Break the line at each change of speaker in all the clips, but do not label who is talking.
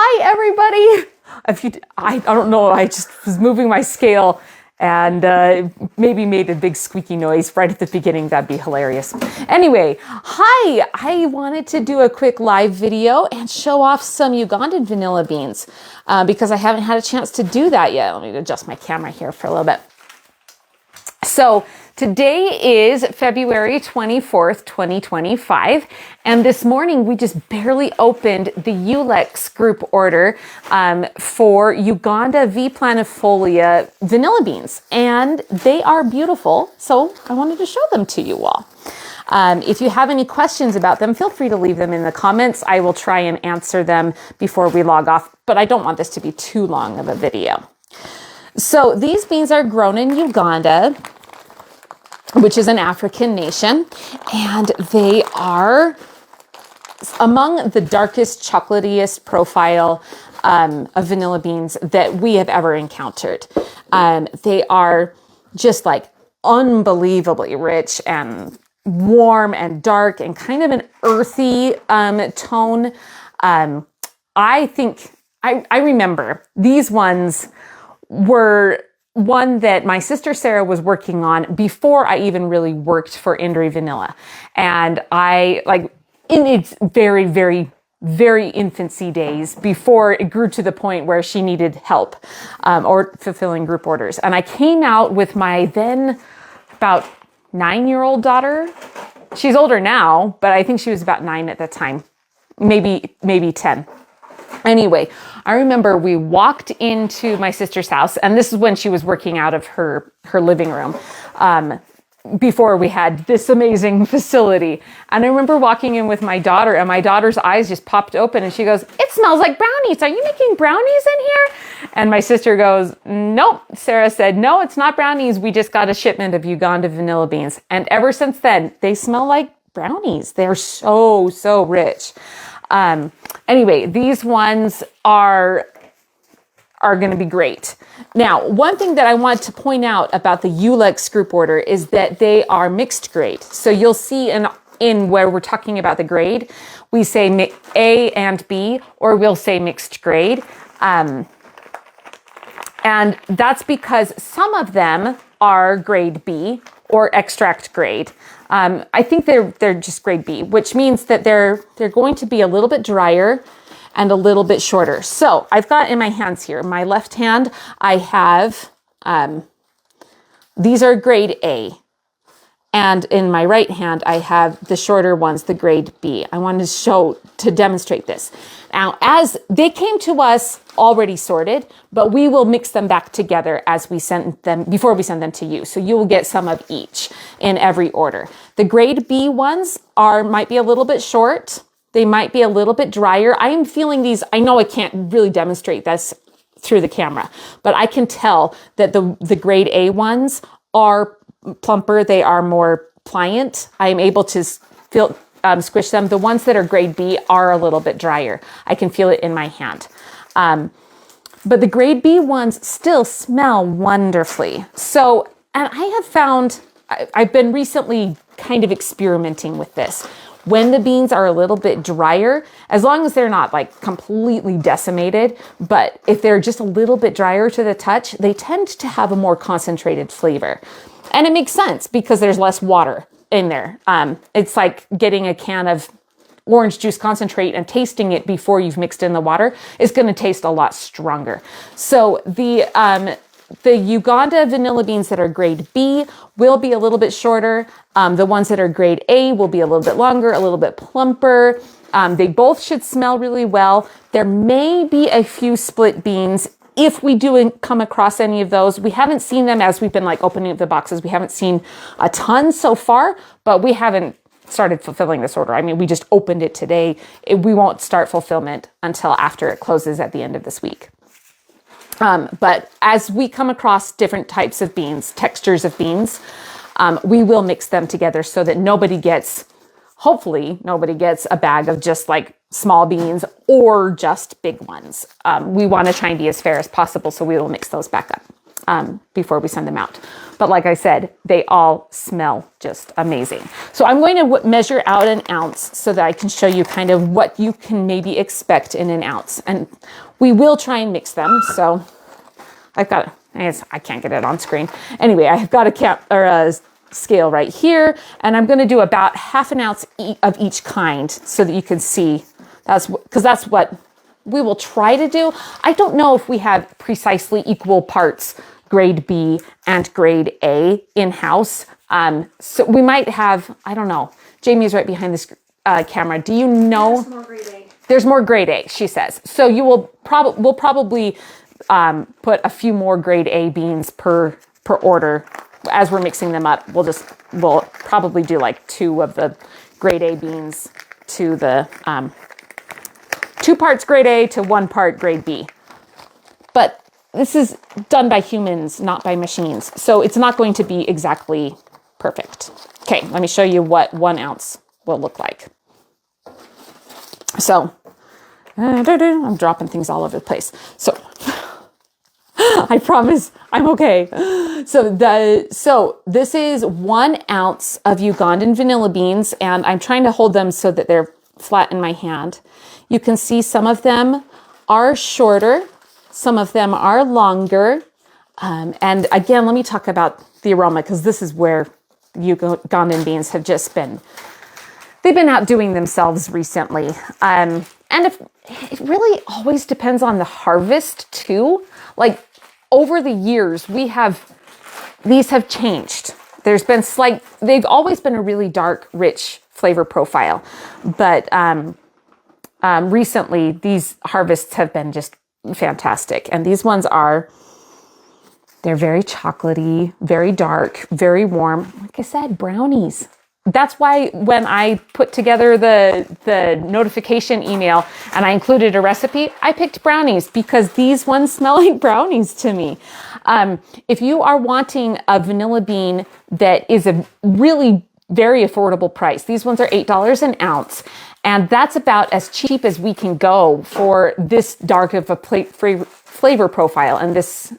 Hi, everybody. I don't know, I just was moving my scale and maybe made a big squeaky noise right at the beginning. That'd be hilarious. Anyway, hi. I wanted to do a quick live video and show off some Ugandan vanilla beans because I haven't had a chance to do that yet. Let me adjust my camera here for a little bit. So today is February 24th, 2025. And this morning we just barely opened the Ulex group order for Uganda V planifolia vanilla beans. And they are beautiful. So I wanted to show them to you all. If you have any questions about them, feel free to leave them in the comments. I will try and answer them before we log off, but I don't want this to be too long of a video. So these beans are grown in Uganda, which is an African nation, and they are among the darkest, chocolatiest profile of vanilla beans that we have ever encountered. They are just like unbelievably rich and warm and dark and kind of an earthy tone. I remember these ones were one that my sister Sarah was working on before I even really worked for Indri Vanilla. And I, like, in its very, very, very infancy days, before it grew to the point where she needed help or fulfilling group orders. And I came out with my then about 9-year-old daughter. She's older now, but I think she was about 9 at the time, maybe 10. Anyway, I remember we walked into my sister's house, and this is when she was working out of her living room, before we had this amazing facility. And I remember walking in with my daughter, and my daughter's eyes just popped open, and she goes, "It smells like brownies. Are you making brownies in here?" And my sister goes, "Nope." Sarah said, "No, it's not brownies. We just got a shipment of Uganda vanilla beans." And ever since then, they smell like brownies. They're so, so rich. Anyway, these ones are going to be great. Now, one thing that I want to point out about the Ulex group order is that they are mixed grade. So you'll see in where we're talking about the grade, we say A and B, or we'll say mixed grade. And that's because some of them are grade B or extract grade. I think they're just grade B, which means that they're going to be a little bit drier and a little bit shorter. So I've got in my hands here, my left hand, I have, these are grade A. And in my right hand, I have the shorter ones, the grade B. I wanted to demonstrate this. Now, as they came to us already sorted, but we will mix them back together as we send them, before we send them to you. So you will get some of each in every order. The grade B ones might be a little bit short. They might be a little bit drier. I am feeling these, I know I can't really demonstrate this through the camera, but I can tell that the grade A ones are plumper. They are more pliant. I am able to squish them. The ones that are grade B are a little bit drier. I can feel it in my hand. But the grade B ones still smell wonderfully. So, and I have found, I've been recently kind of experimenting with this. When the beans are a little bit drier, as long as they're not like completely decimated, but if they're just a little bit drier to the touch, they tend to have a more concentrated flavor. And it makes sense because there's less water in there. It's like getting a can of orange juice concentrate and tasting it before you've mixed in the water is going to taste a lot stronger. So the Uganda vanilla beans that are grade B will be a little bit shorter. The ones that are grade A will be a little bit longer, a little bit plumper. They both should smell really well. There may be a few split beans. If we do come across any of those, we haven't seen them as we've been like opening up the boxes. We haven't seen a ton so far, but we haven't started fulfilling this order. I mean, we just opened it today. We won't start fulfillment until after it closes at the end of this week. But as we come across different types of beans, textures of beans, we will mix them together so that hopefully nobody gets a bag of just like small beans or just big ones. We want to try and be as fair as possible, so we will mix those back up. before we send them out. But like I said, they all smell just amazing. So I'm going to measure out an ounce so that I can show you kind of what you can maybe expect in an ounce. And we will try and mix them. So I've got, I can't get it on screen. Anyway, I've got a scale right here, and I'm going to do about half an ounce of each kind so that you can see. Because that's what we will try to do. I don't know if we have precisely equal parts grade B and grade A in-house. So we might have, I don't know. Jamie's right behind this camera. Do you know?
There's more grade A.
There's more grade A, she says. So you will we'll probably put a few more grade A beans per order. As we're mixing them up, we'll probably do like 2 of the grade A beans to the 2 parts grade A to 1 part grade B. But this is done by humans, not by machines. So it's not going to be exactly perfect. Okay, let me show you what 1 ounce will look like. So, I'm dropping things all over the place. So, I promise I'm okay. So this is 1 ounce of Ugandan vanilla beans, and I'm trying to hold them so that they're flat in my hand. You can see some of them are shorter, some of them are longer. And again, let me talk about the aroma, because this is where Ugandan beans have just they've been outdoing themselves recently. And it really always depends on the harvest too. Like over the years, these have changed. There's been they've always been a really dark, rich flavor profile. But recently, these harvests have been just fantastic. And these ones they're very chocolatey, very dark, very warm. Like I said, brownies. That's why when I put together the notification email and I included a recipe, I picked brownies because these ones smell like brownies to me. If you are wanting a vanilla bean that is a really very affordable price, these ones are $8 an ounce. And that's about as cheap as we can go for this dark of a flavor profile and this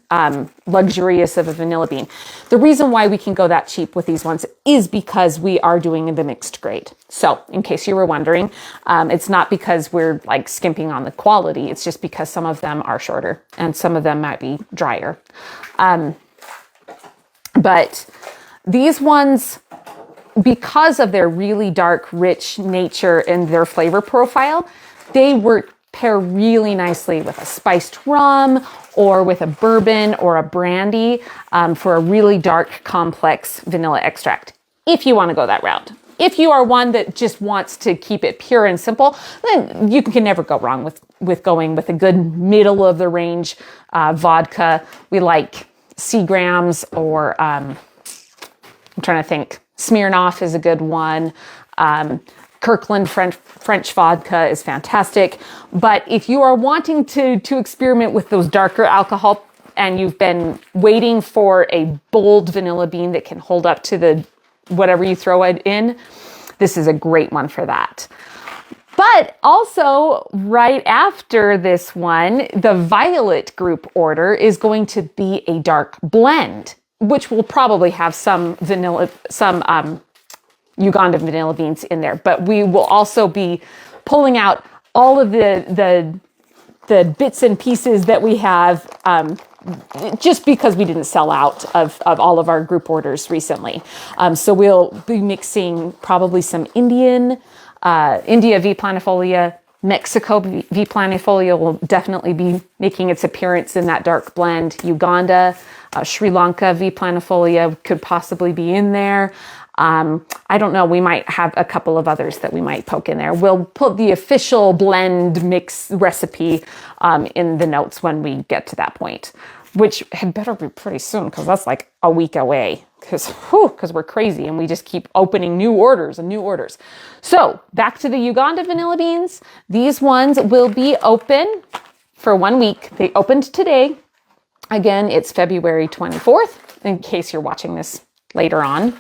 luxurious of a vanilla bean. The reason why we can go that cheap with these ones is because we are doing the mixed grade. So in case you were wondering, it's not because we're like skimping on the quality. It's just because some of them are shorter and some of them might be drier. But these ones, because of their really dark, rich nature and their flavor profile, they pair really nicely with a spiced rum or with a bourbon or a brandy for a really dark, complex vanilla extract, if you want to go that route. If you are one that just wants to keep it pure and simple, then you can never go wrong with going with a good middle of the range vodka. We like Seagram's or I'm trying to think. Smirnoff is a good one. Kirkland French vodka is fantastic. But if you are wanting to experiment with those darker alcohol and you've been waiting for a bold vanilla bean that can hold up to the whatever you throw it in, this is a great one for that. But also right after this one, the Violet group order is going to be a dark blend, which will probably have some Ugandan vanilla beans in there. But we will also be pulling out all of the bits and pieces that we have, just because we didn't sell out of all of our group orders recently. So we'll be mixing probably some India V planifolia. Mexico V planifolia will definitely be making its appearance in that dark blend. Uganda, Sri Lanka V planifolia could possibly be in there. I don't know. We might have a couple of others that we might poke in there. We'll put the official blend mix recipe in the notes when we get to that point, which had better be pretty soon because that's like a week away because we're crazy and we just keep opening new orders and new orders. So back to the Uganda vanilla beans. These ones will be open for 1 week. They opened today. Again, it's February 24th in case you're watching this later on.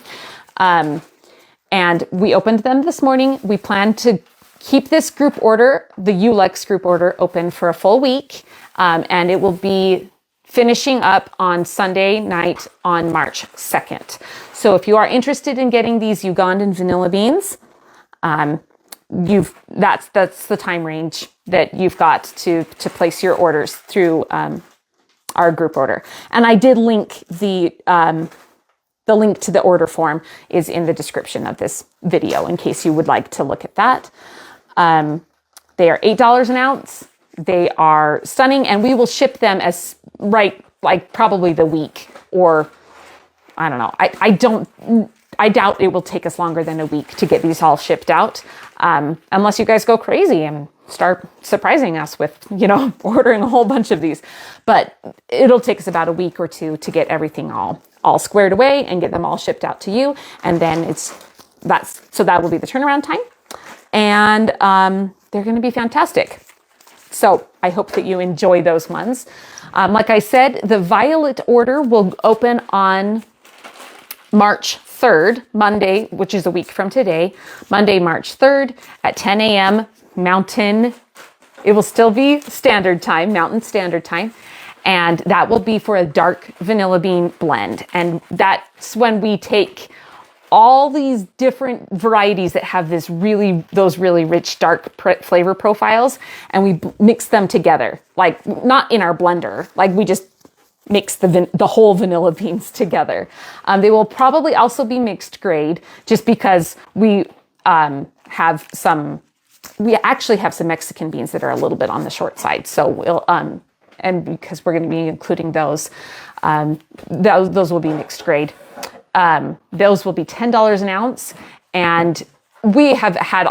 And we opened them this morning. We plan to keep this group order, the Ulex group order, open for a full week. And it will be finishing up on Sunday night on March 2nd. So if you are interested in getting these Ugandan vanilla beans, that's the time range that you've got to place your orders through our group order. And I did link the link to the order form is in the description of this video in case you would like to look at that. They are $8 an ounce. They are stunning, and we will ship them as like probably the week, or I don't know. I doubt it will take us longer than a week to get these all shipped out, unless you guys go crazy and start surprising us with, ordering a whole bunch of these. But it'll take us about a week or two to get everything all squared away and get them all shipped out to you. And then that will be the turnaround time. And they're going to be fantastic. So I hope that you enjoy those ones. Like I said, the violet order will open on March 3rd, Monday, which is a week from today, Monday, March 3rd at 10 a.m. Mountain. It will still be standard time, Mountain Standard Time. And that will be for a dark vanilla bean blend. And that's when we take all these different varieties that have those really rich dark flavor profiles, and we mix them together, like not in our blender, like we just mix the whole vanilla beans together. They will probably also be mixed grade, just because we actually have some Mexican beans that are a little bit on the short side. So we'll and because we're going to be including those will be mixed grade. Those will be $10 an ounce. And we have had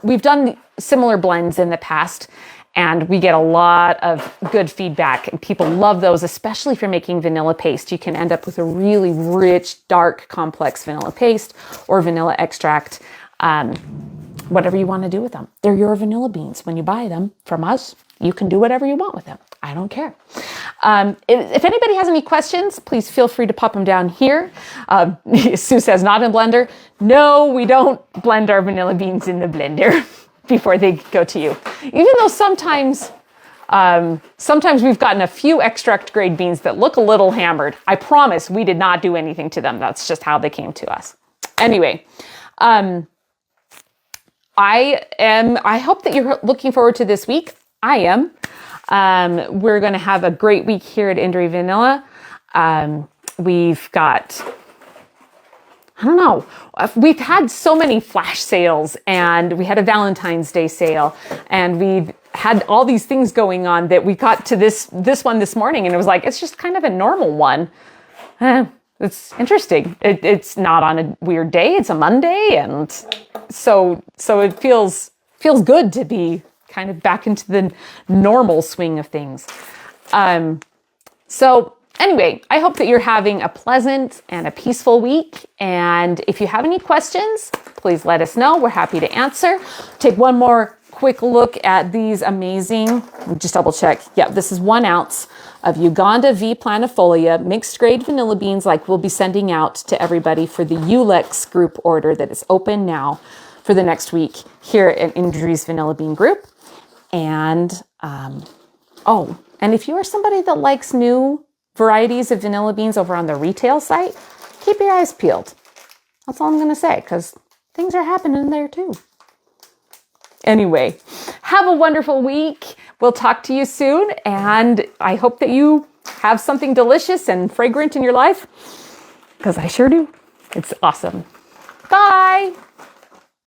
we've done similar blends in the past, and we get a lot of good feedback, and people love those, especially if you're making vanilla paste. You can end up with a really rich, dark, complex vanilla paste or vanilla extract, whatever you want to do with them. They're your vanilla beans. When you buy them from us, you can do whatever you want with them. I don't care. If anybody has any questions, please feel free to pop them down here. Sue says, not in blender. No, we don't blend our vanilla beans in the blender before they go to you. Even though sometimes we've gotten a few extract grade beans that look a little hammered. I promise we did not do anything to them. That's just how they came to us. Anyway, I hope that you're looking forward to this week. I am. We're going to have a great week here at Indri Vanilla. We've got, I don't know, we've had so many flash sales, and we had a Valentine's Day sale, and we've had all these things going on that we got to this one this morning, and it was like, it's just kind of a normal one. It's interesting. It's not on a weird day. It's a Monday. And so it feels good to be kind of back into the normal swing of things. So anyway, I hope that you're having a pleasant and a peaceful week. And if you have any questions, please let us know. We're happy to answer. Take one more quick look at these amazing, just double check. Yeah, this is 1 ounce of Uganda V planifolia mixed grade vanilla beans, like we'll be sending out to everybody for the Ulex group order that is open now for the next week here at Indri's Vanilla Bean Group. And, and if you are somebody that likes new varieties of vanilla beans over on the retail site, keep your eyes peeled. That's all I'm going to say, because things are happening there too. Anyway, have a wonderful week. We'll talk to you soon, and I hope that you have something delicious and fragrant in your life, because I sure do. It's awesome. Bye.